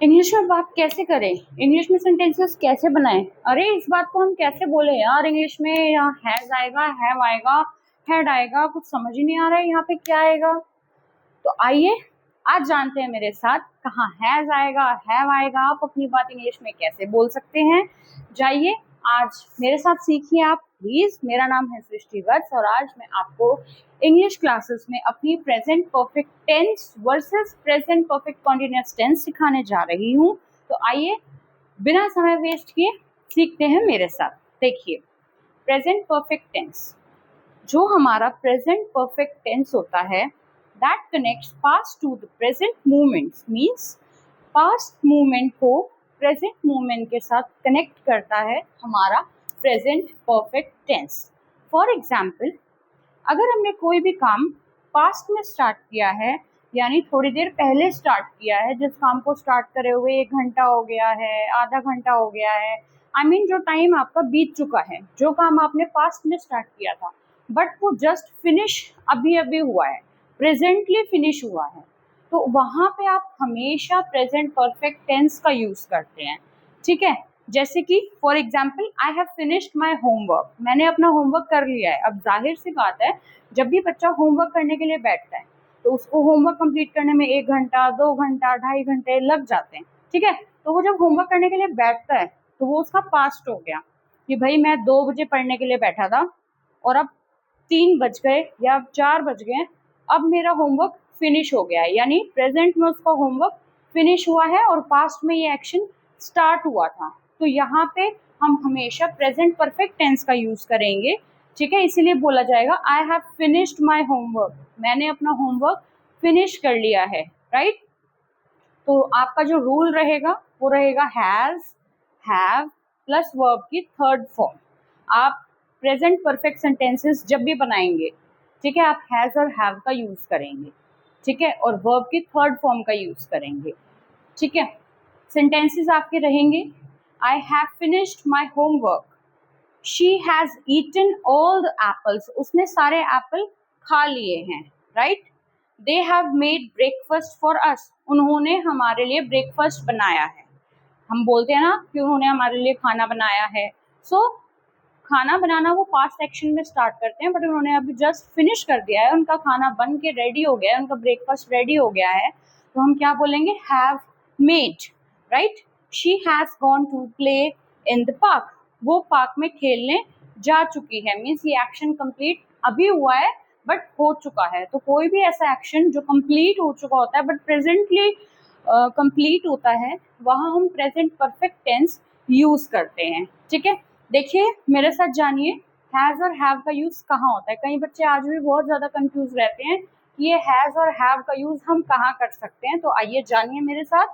English में बात कैसे करें, इंग्लिश में सेंटेंसेस कैसे बनाएं। अरे इस बात को हम कैसे बोले यार, इंग्लिश में यहाँ हैज आएगा, हैव आएगा, हैड आएगा, कुछ समझ ही नहीं आ रहा है यहाँ पे क्या आएगा। तो आइए आज जानते हैं मेरे साथ कहाँ हैज आएगा, हैव आएगा, आप अपनी बात इंग्लिश में कैसे बोल सकते हैं। जाइए आज मेरे साथ सीखिए आप प्लीज। मेरा नाम है सृष्टि वत्स और आज मैं आपको इंग्लिश क्लासेस में अपनी present perfect tense versus present perfect continuous tense सिखाने जा रही हूँ। तो आइए बिना समय वेस्ट किए सीखते हैं मेरे साथ। देखिए प्रेजेंट परफेक्ट टेंस, जो हमारा प्रेजेंट परफेक्ट टेंस होता है that connects past to the present moments, means past moment को present moment के साथ connect करता है हमारा present perfect tense। For example, अगर हमने कोई भी काम past में start किया है, यानी थोड़ी देर पहले start किया है, जिस काम को start करे हुए 1 घंटा हो गया है, आधा घंटा हो गया है, I mean जो टाइम आपका बीत चुका है, जो काम आपने past में start किया था, बट वो जस्ट फिनिश अभी अभी हुआ है, प्रेजेंटली फिनिश हुआ है, तो वहां पे आप हमेशा प्रेजेंट परफेक्ट टेंस का यूज करते हैं। ठीक है, जैसे कि for example I have finished my homework, मैंने अपना होमवर्क कर लिया है। अब जाहिर सी बात है, जब भी बच्चा होमवर्क करने के लिए बैठता है तो उसको होमवर्क कंप्लीट करने में 1 घंटा 2 घंटा 2.5 घंटे लग जाते हैं। ठीक है, तो वो जब होमवर्क करने के लिए बैठता है तो वो उसका पास्ट हो गया कि भाई मैं 2 बजे पढ़ने के लिए बैठा था और अब 3 बज गए या 4 बज गए, अब मेरा होमवर्क फिनिश हो गया है, यानी प्रेजेंट में उसका होमवर्क फिनिश हुआ है और पास्ट में ये एक्शन स्टार्ट हुआ था। तो यहाँ पे हम हमेशा प्रेजेंट परफेक्ट टेंस का यूज करेंगे। ठीक है, इसीलिए बोला जाएगा आई हैव फिनिश्ड माई होमवर्क, मैंने अपना होमवर्क फिनिश कर लिया है। राइट, तो आपका जो रूल रहेगा वो रहेगा हैज, हैव प्लस वर्ब की थर्ड फॉर्म। आप प्रेजेंट परफेक्ट सेंटेंसेस जब भी बनाएंगे, ठीक है, आप हैज और हैव का यूज करेंगे। ठीक है, और वर्ब की थर्ड फॉर्म का यूज करेंगे। ठीक है, सेंटेंसेस आपके रहेंगे I have finished my homework, she has eaten all the apples, उसने सारे एप्पल खा लिए हैं। Right, they have made breakfast for us, उन्होंने हमारे लिए ब्रेकफास्ट बनाया है। हम बोलते हैं ना कि उन्होंने हमारे लिए खाना बनाया है। सो खाना बनाना वो पास्ट एक्शन में स्टार्ट करते हैं, बट उन्होंने अभी जस्ट फिनिश कर दिया है, उनका खाना बन के रेडी हो गया है, उनका ब्रेकफास्ट रेडी हो गया है, तो हम क्या बोलेंगे, have made. Right, she has gone to play in the park, वो पार्क में खेलने जा चुकी है, मीन्स ये एक्शन कंप्लीट अभी हुआ है बट हो चुका है। तो कोई भी ऐसा एक्शन जो कंप्लीट हो चुका होता है बट प्रेजेंटली कंप्लीट होता है, वहाँ हम प्रेजेंट परफेक्ट टेंस यूज करते हैं। ठीक है, देखिए मेरे साथ जानिए हैज और हैव का यूज कहाँ होता है। कई बच्चे आज भी बहुत ज्यादा कंफ्यूज रहते हैं कि ये हैज और हैव का यूज हम कहाँ कर सकते हैं। तो आइए जानिए मेरे साथ,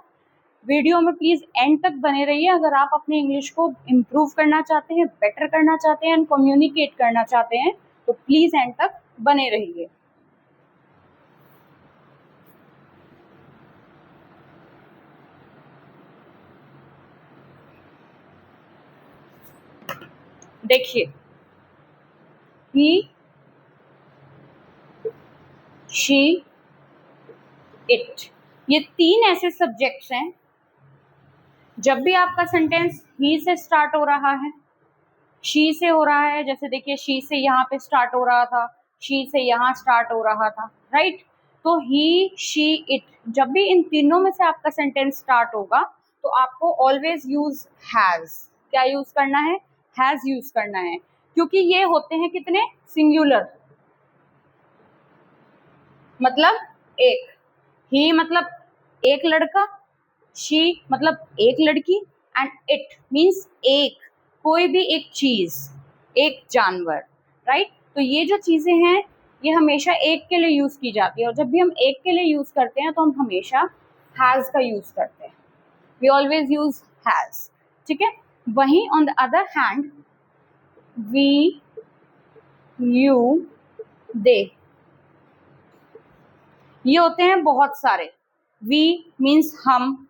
वीडियो में प्लीज एंड तक बने रहिए। अगर आप अपनी इंग्लिश को इम्प्रूव करना चाहते हैं, बेटर करना चाहते हैं एंड कम्युनिकेट करना चाहते हैं, तो प्लीज एंड तक बने रहिए। देखिए ही, शी, इट, ये 3 ऐसे सब्जेक्ट्स हैं। जब भी आपका सेंटेंस ही से स्टार्ट हो रहा है, शी से हो रहा है, जैसे देखिए शी से यहाँ पे स्टार्ट हो रहा था, शी से यहाँ स्टार्ट हो रहा था। राइट, तो ही, शी, इट, जब भी इन तीनों में से आपका सेंटेंस स्टार्ट होगा तो आपको ऑलवेज यूज हैज। क्या यूज करना है, हैज यूज करना है, क्योंकि ये होते हैं कितने, सिंगुलर, मतलब एक, ही मतलब एक लड़का, शी मतलब एक लड़की, एंड इट मीन्स एक, कोई भी एक चीज, एक जानवर। राइट, तो ये जो चीजें हैं ये हमेशा एक के लिए यूज की जाती है, और जब भी हम एक के लिए यूज करते हैं तो हम हमेशा हैज का यूज करते हैं, वी ऑलवेज यूज हैज। ठीक है, वहीं on the other hand we, you, they, ये होते हैं बहुत सारे। वी मीन्स हम,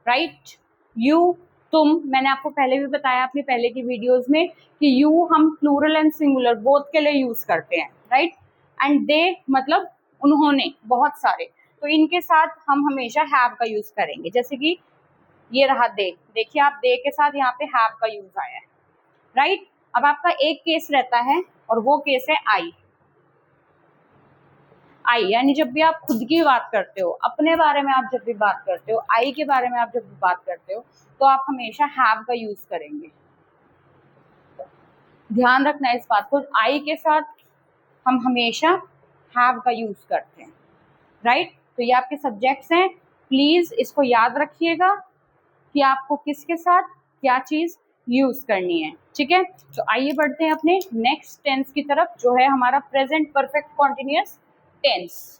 राइट, यू तुम, मैंने आपको पहले भी बताया अपनी पहले की वीडियोस में कि यू हम प्लूरल एंड सिंगुलर बोथ के लिए यूज करते हैं। राइट, एंड दे मतलब उन्होंने, बहुत सारे, तो इनके साथ हम हमेशा हैव का यूज करेंगे। जैसे कि ये रहा दे, देखिए आप दे के साथ यहाँ पे हैव का यूज आया है, राइट। अब आपका एक केस रहता है और वो केस है आई। आई यानी जब भी आप खुद की बात करते हो, अपने बारे में आप जब भी बात करते हो, आई के बारे में आप जब भी बात करते हो, तो आप हमेशा हैव का यूज करेंगे। ध्यान रखना इस बात को, आई के साथ हम हमेशा हैव का यूज करते हैं, राइट। तो ये आपके सब्जेक्ट्स हैं, प्लीज इसको याद रखिएगा कि आपको किसके साथ क्या चीज यूज करनी है, ठीक है। तो आइए बढ़ते हैं अपने नेक्स्ट टेंस की तरफ, जो है हमारा प्रेजेंट परफेक्ट कॉन्टिन्यूअस टेंस।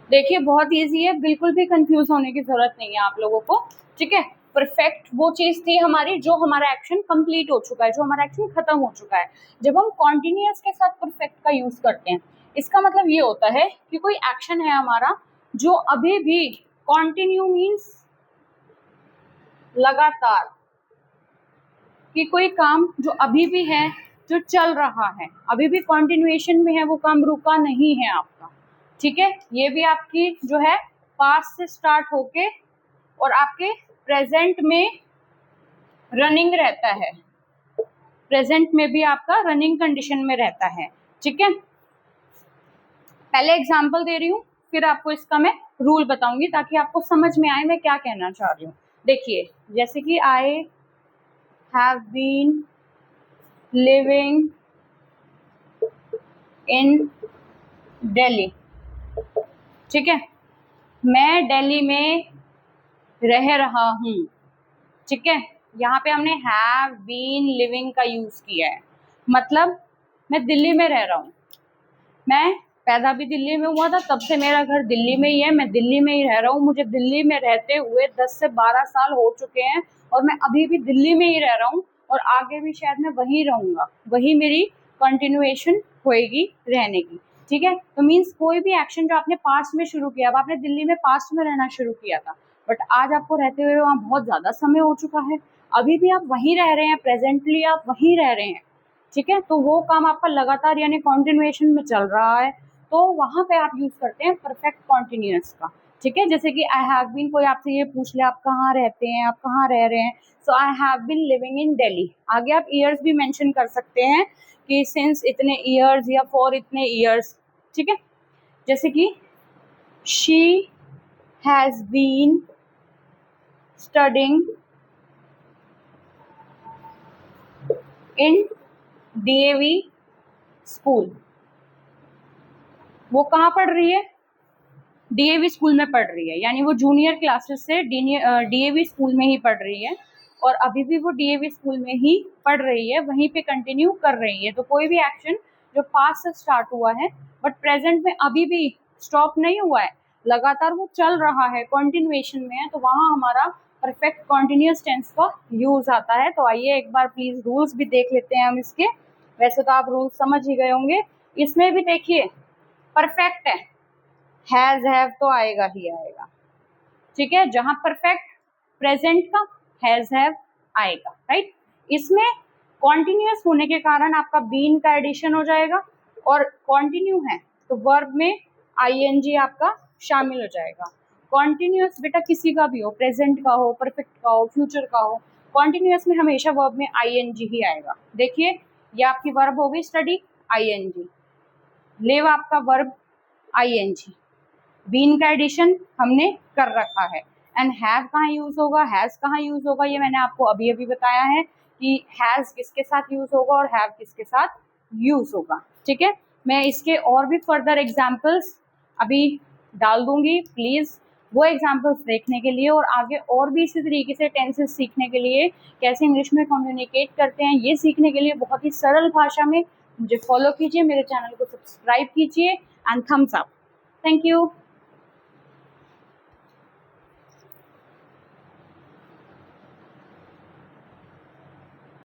देखिए बहुत इजी है, बिल्कुल भी कंफ्यूज होने की जरूरत नहीं है आप लोगों को, ठीक है। परफेक्ट वो चीज थी हमारी जो हमारा एक्शन कंप्लीट हो चुका है, जो हमारा एक्शन खत्म हो चुका है। जब हम कॉन्टिन्यूअस के साथ परफेक्ट का यूज करते हैं, इसका मतलब ये होता है कि कोई एक्शन है हमारा जो अभी भी, कॉन्टिन्यू मीन्स लगातार, कि कोई काम जो अभी भी है, जो चल रहा है, अभी भी कॉन्टिन्यूएशन में है, वो काम रुका नहीं है आपका, ठीक है। ये भी आपकी जो है पास्ट से स्टार्ट होके और आपके प्रेजेंट में रनिंग रहता है, प्रेजेंट में भी आपका रनिंग कंडीशन में रहता है, ठीक है। पहले एग्जांपल दे रही हूँ, फिर आपको इसका मैं रूल बताऊंगी ताकि आपको समझ में आए मैं क्या कहना चाह रही हूँ। देखिए जैसे कि I have been living in Delhi, ठीक है। मैं दिल्ली में रह रहा हूँ, ठीक है। यहाँ पे हमने हैव बीन लिविंग का यूज किया है, मतलब मैं दिल्ली में रह रहा हूँ, मैं पैदा भी दिल्ली में हुआ था, तब से मेरा घर दिल्ली में ही है, मैं दिल्ली में ही रह रहा हूँ, मुझे दिल्ली में रहते हुए 10 से 12 साल हो चुके हैं और मैं अभी भी दिल्ली में ही रह रहा हूँ और आगे भी शायद मैं वहीं रहूंगा, वही मेरी कंटिन्यूएशन होएगी रहने की, ठीक है। तो मीन्स कोई भी एक्शन जो आपने पास्ट में शुरू किया, अब आपने दिल्ली में पास्ट में रहना शुरू किया था, बट आज आपको रहते हुए वहाँ बहुत ज्यादा समय हो चुका है, अभी भी आप वहीं रह रहे हैं, प्रेजेंटली आप वहीं रह रहे हैं, ठीक है। तो वो काम आपका लगातार यानी कॉन्टिन्यूएशन में चल रहा है, तो वहां पे आप यूज करते हैं परफेक्ट कॉन्टिन्यूअस का, ठीक है। जैसे कि आई हैव बीन, कोई आपसे ये पूछ ले आप कहाँ रहते हैं, आप कहाँ रह रहे हैं, so I have been living in Delhi. आगे आप ईयर्स भी मेंशन कर सकते हैं कि सिंस इतने ईयर्स या फॉर इतने ईयर्स, ठीक है। जैसे कि she has been studying in DAV school, वो कहाँ पढ़ रही है, DAV स्कूल में पढ़ रही है, यानी वो जूनियर क्लासेस से DAV स्कूल में ही पढ़ रही है और अभी भी वो DAV स्कूल में ही पढ़ रही है, वहीं पे कंटिन्यू कर रही है। तो कोई भी एक्शन जो पास्ट से स्टार्ट हुआ है बट प्रेजेंट में अभी भी स्टॉप नहीं हुआ है, लगातार वो चल रहा है, कंटिन्यूएशन में है, तो वहाँ हमारा परफेक्ट कॉन्टिन्यूअस टेंस का यूज आता है। तो आइए एक बार प्लीज रूल्स भी देख लेते हैं हम इसके, वैसे तो आप रूल्स समझ ही गए होंगे, इसमें भी देखिए परफेक्ट है, हैज हैव तो आएगा ही आएगा, ठीक है। जहां परफेक्ट प्रेजेंट का हैज हैव आएगा, राइट। इसमें कॉन्टिन्यूअस होने के कारण आपका बीन का एडिशन हो जाएगा और कॉन्टिन्यू है तो वर्ब में ING आपका शामिल हो जाएगा। कॉन्टिन्यूअस बेटा किसी का भी हो, प्रेजेंट का हो, परफेक्ट का हो, फ्यूचर का हो, कॉन्टिन्यूअस में हमेशा वर्ब में ING ही आएगा। देखिए ये आपकी वर्ब हो गई स्टडी, ING, लिव आपका वर्ब ING, बीन का एडिशन हमने कर रखा है, एंड हैव कहाँ यूज होगा, हैज कहाँ यूज होगा, ये मैंने आपको अभी अभी बताया है कि हैज किसके साथ यूज होगा और हैव किसके साथ यूज होगा, ठीक है। मैं इसके और भी फर्दर एग्जाम्पल्स अभी डाल दूंगी, प्लीज वो एग्जाम्पल्स देखने के लिए और आगे और भी इसी तरीके से टेंसेस सीखने के लिए, कैसे इंग्लिश में कम्युनिकेट करते हैं ये सीखने के लिए बहुत ही सरल भाषा में मुझे फॉलो कीजिए, मेरे चैनल को सब्सक्राइब कीजिए and thumbs up. Thank you.